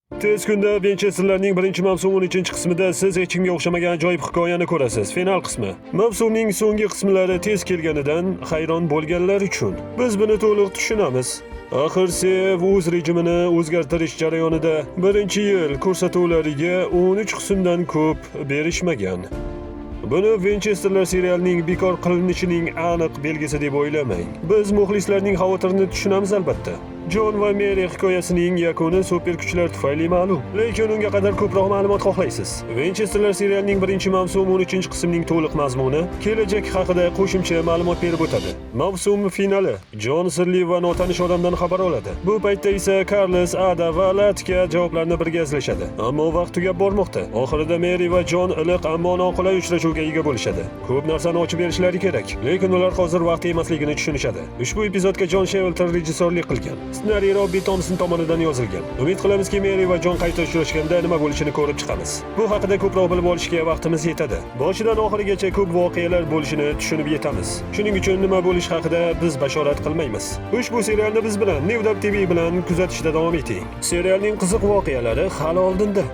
Tez kunda Winchesterlarning birinchi mavsumining 3-qismida siz hech kimga o'xshamagan ajoyib hikoyani ko'rasiz. Final qismi. Mavsumning so'nggi qismlari tez kelganidan hayron bo'lganlar uchun biz buni to'liq tushunamiz. Axir Sev o'z rejimini o'zgartirish jarayonida birinchi yil ko'rsatuvlariga 13 qismdan ko'p berishmagan. Buni Winchesterlar serialining bekor qilinishining aniq belgisi deb o'ylamang. Biz muxlislarning xavotirini tushunamiz albatta. Jon va Meri hikoyasining yakuni super kuchlar tufayli ma'lum, lekin unga qadar ko'proq ma'lumot xohlaysiz. Winchesterlar serialining birinchi mavsumi 13-qismning to'liq mazmuni kelajak haqida qo'shimcha ma'lumot berib o'tadi. Mavsum finali. Jon sirli va notanish odamdan xabar oladi. Bu paytda esa Carlos, Ada va Latka javoblarni birga izlashadi. Ammo vaqt tugab bormoqda. Oxirida Meri va Jon iliq ammo noqulay uchrashuvga ega bo'lishadi. Ko'p narsani ochib berishlari kerak, lekin ular hozir vaqti emasligini tushunishadi. Ushbu epizodga Jon Shevlter rejissyorlik qilgan. Ssenariy Robbi Tomson tomonidan yozilgan. Umid qilamizki, Meri va Jon qayta uchrashganda nima bo'lishini ko'rib chiqamiz. Bu haqida ko'proq bilib olishga vaqtimiz yetadi. Boshidan oxirigacha ko'p voqealar bo'lishini tushunib yetamiz. Shuning uchun nima bo'lish haqida biz bashorat qilmaymiz. Ushbu serialni biz bilan New Dub TV bilan kuzatishda davom eting. Serialning qiziq voqealari hali oldinda.